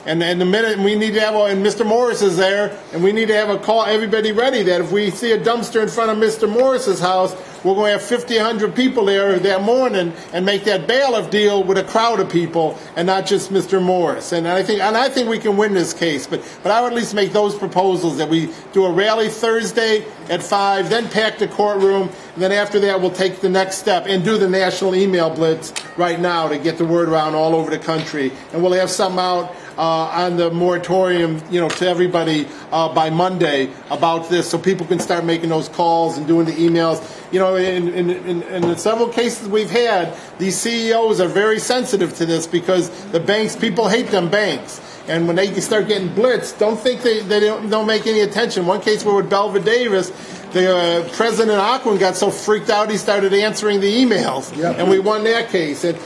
And the minute we need to have, and Mr. Morris is there, and we need to have a call, everybody ready that if we see a dumpster in front of Mr. Morris's house, we're going to have 50, 100 people there that morning and make that bailiff deal with a crowd of people and not just Mr. Morris. And I think we can win this case. But I would at least make those proposals that we do a rally Thursday at 5, then pack the courtroom, and then after that we'll take the next step and do the national email blitz right now to get the word around all over the country. And we'll have something out on the moratorium, to everybody by Monday about this, so people can start making those calls and doing the emails. In the several cases we've had, these CEOs are very sensitive to this because the banks, people hate them banks. And when they start getting blitzed, don't think they don't make any attention. One case where with Belva Davis, the president of Aquin got so freaked out he started answering the emails, and we won that case. And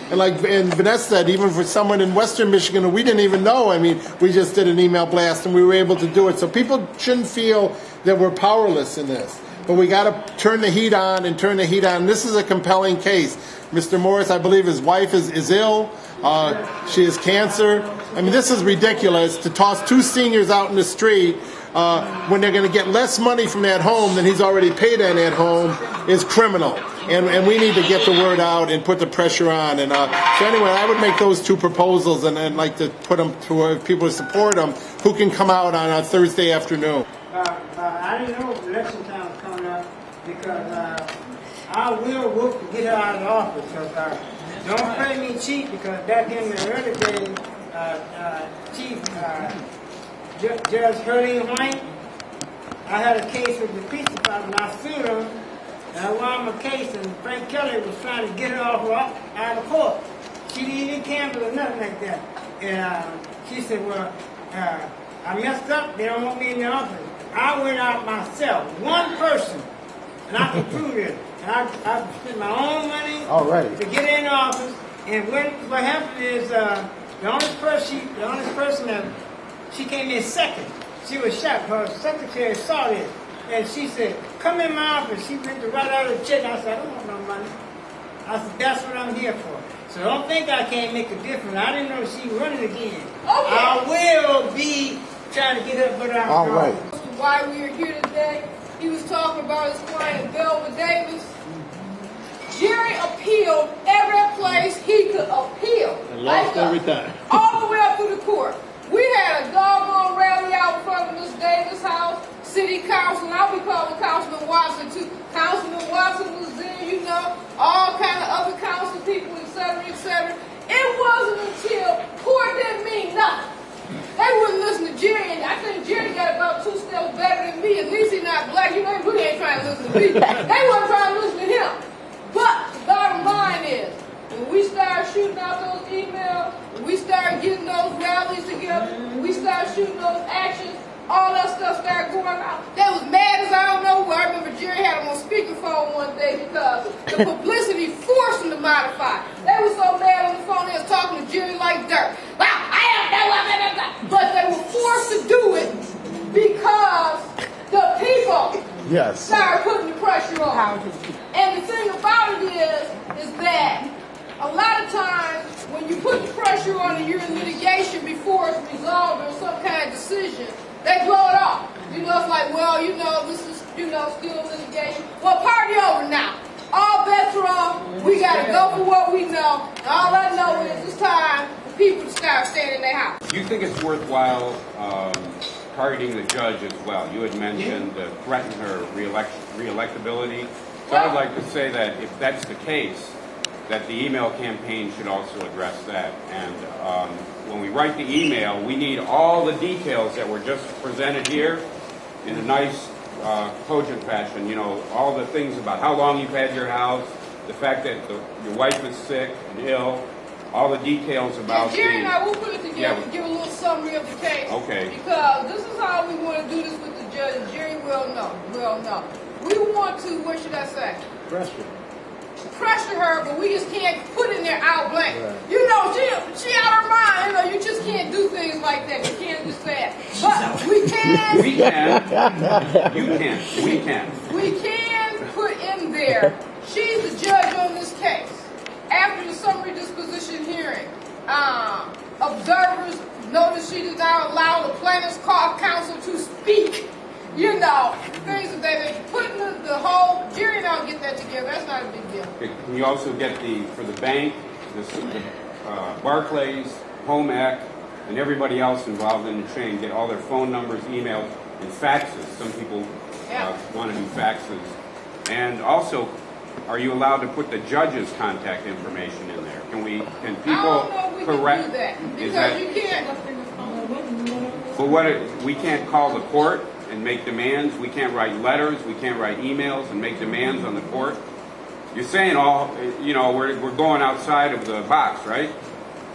Vanessa said, even for someone in Western Michigan we didn't even know, we just did an email blast and we were able to do it. So people shouldn't feel that we're powerless in this. But we got to turn the heat on and turn the heat on. This is a compelling case. Mr. Morris, I believe his wife is ill. She has cancer. This is ridiculous to toss two seniors out in the street when they're going to get less money from that home than he's already paid on that home is criminal. And we need to get the word out and put the pressure on. And so anyway, I would make those two proposals and like to put them to people to support them who can come out on a Thursday afternoon. I didn't know election time was coming up because I will work to get her out of the office. Because don't play me cheap, because back in the early days, Chief Judge Hurley White, I had a case with the police department. I sued him, and I won my case, and Frank Kelly was trying to get her off out of court. She didn't even cancel or nothing like that. And she said, well, I messed up. They don't want me in the office. I went out myself, one person, and I can prove it. And I spent my own money to get in the office. And what happened is the honest person that she came in second. She was shocked. Her secretary saw this, and she said, "Come in my office." She went to write out a check. I said, "I don't want no money." I said, "That's what I'm here for." So don't think I can't make a difference. I didn't know she running again. Okay. I will be trying to get her put out. All right. Why we are here today? He was talking about his client Belva Davis. Jerry appealed every place he could appeal. And lost every time. All the way up to the court. We had a doggone rally out in front of Miss Davis' house. City council, now we call him Councilman Watson too. Councilman Watson was there, all kind of other council people, etc., etc. It wasn't until court didn't mean nothing. They wouldn't listen to Jerry, and I think Jerry got about 2 steps better than me. At least he's not black. He really ain't trying to listen to me. They weren't trying to listen to him. But the bottom line is, when we start shooting out those emails, when we start getting those rallies together, when we start shooting those actions, all that stuff started going out. They was mad as I don't know who. I remember Jerry had them on speakerphone one day because the publicity forced them to modify. They were so mad on the phone, they was talking to Jerry like dirt. Well, I don't know what I'm doing. But they were forced to do it because the people started putting the pressure on. And the thing about it is that a lot of times when you put the pressure on and you're in litigation before it's resolved or some kind of decision, they blow it off. It's like, well, this is, still litigation. Well, party over now. All bets are off. We got to go for what we know. And all I know is it's time for people to start staying in their house. Do you think it's worthwhile targeting the judge as well? You had mentioned threaten her reelectability. So I'd like to say that if that's the case, that the email campaign should also address that. And when we write the email, we need all the details that were just presented here in a nice, cogent fashion. All the things about how long you've had your house, the fact that your wife is sick and ill, all the details about Jerry and I will put it together and give a little summary of the case. Okay. Because this is how we want to do this with the judge. Jerry will know. We want to, what should I say? Pressure her, but we just can't put in there out blank. Right. She out her mind. You just can't do things like that. You can't just say it. But we can. We can. You can. We can. We can put in there, she's the judge on this case. After the summary disposition hearing, observers Notice she does not allow the planners council to speak. You know, things of that nature. Putting the whole, Jerry and I'll get that together. That's not a big deal. Okay, can you also get for the bank, Barclays, Home Ec, and everybody else involved in the chain, get all their phone numbers, emails, and faxes. Some people want to do faxes. And also, are you allowed to put the judge's contact information in there? Can people I don't know if we correct? can do that because Is that, you can't. but we can't call the court and make demands. We can't write letters. We can't write emails and make demands on the court. You're saying we're going outside of the box, right?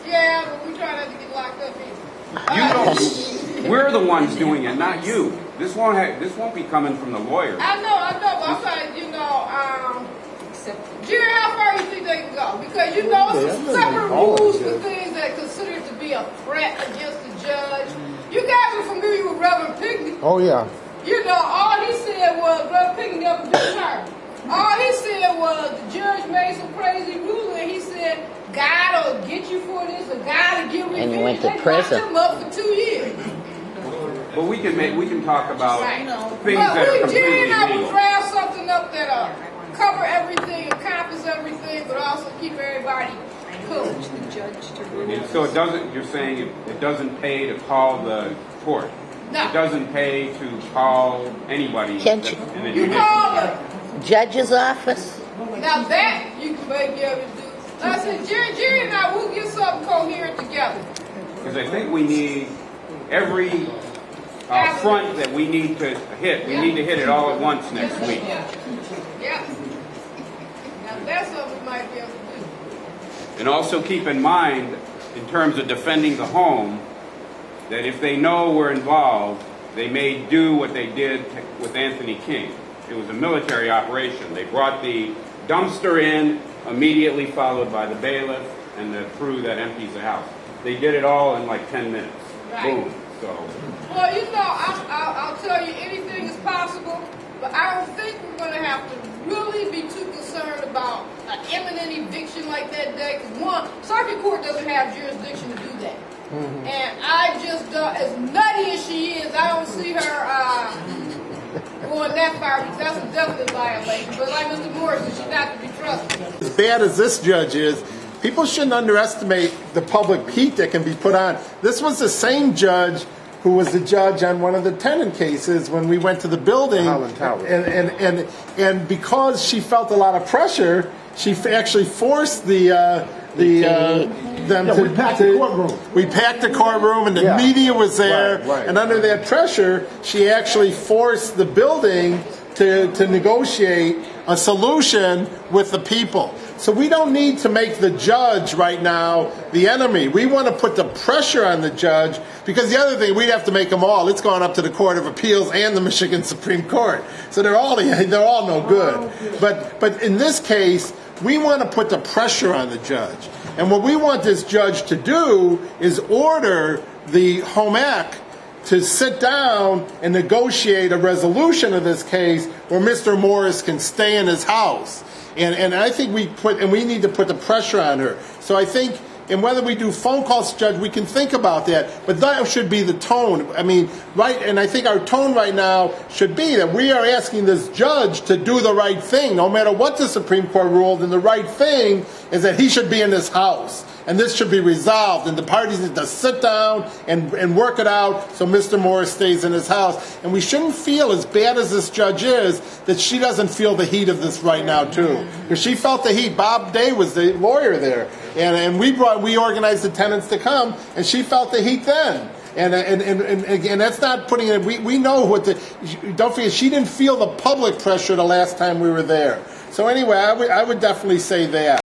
Yeah, but we try not to get locked up either. We're the ones doing it, not you. This won't be coming from the lawyers. I know, but I'm saying, Jerry, how far you think they can go? Because it's separate rules for things that consider to be a threat against the judge. You guys are familiar with Reverend Pigney. Oh, yeah. All he said was, Reverend Pigney never did charge. All he said was the judge made some crazy ruling. And he said, God will get you for this, or God will give revenge. And he went to they prison. locked him up for 2 years. But we can talk about things But that are Jerry completely and I will legal. draft something up that cover everything, encompass everything, but also keep everybody cool. And so you're saying it doesn't pay to call the court. No. It doesn't pay to call anybody. Can't you- in the You judicial call system. the Judge's office? now that you may be able to do. Like I said, Jerry and I will get something coherent together. Because I think we need every front that we need to hit. We need to hit it all at once next week. Yeah. Now that's something we might be able to do. And also keep in mind, in terms of defending the home, that if they know we're involved, they may do what they did with Anthony King. It was a military operation. They brought the dumpster in, immediately followed by the bailiff and the crew that empties the house. They did it all in like 10 minutes. Right. Boom. So, Well, I'll tell you, anything is possible, but I don't think we're going to have to really be too concerned about an imminent eviction like that day. Because one, circuit court doesn't have jurisdiction to do that. Mm-hmm. And I just, as nutty as she is, I don't see her going that far because that's a definite violation. But like Mr. Morrison, she's not to be trusted. As bad as this judge is, people shouldn't underestimate the public heat that can be put on. This was the same judge who was the judge on one of the tenant cases when we went to the building. And because she felt a lot of pressure, she actually forced them to pack the courtroom. We packed the courtroom, and the media was there. Right. And under that pressure, she actually forced the building to negotiate a solution with the people. So we don't need to make the judge right now the enemy. We want to put the pressure on the judge, because the other thing, we'd have to make them all. It's gone up to the Court of Appeals and the Michigan Supreme Court. So they're all no good. But in this case, we want to put the pressure on the judge. And what we want this judge to do is order the Home Ec to sit down and negotiate a resolution of this case where Mr. Morris can stay in his house. And I think we need to put the pressure on her. So I think, and whether we do phone calls, Judge, we can think about that. But that should be the tone. I mean, right? And I think our tone right now should be that we are asking this judge to do the right thing, no matter what the Supreme Court ruled. And the right thing is that he should be in his house. And this should be resolved, and the parties need to sit down and work it out so Mr. Morris stays in his house. And we shouldn't feel, as bad as this judge is, that she doesn't feel the heat of this right now too. Because she felt the heat. Bob Day was the lawyer there, and we organized the tenants to come, and she felt the heat then. And that's not putting it. We know what don't forget, she didn't feel the public pressure the last time we were there. So anyway, I would definitely say that.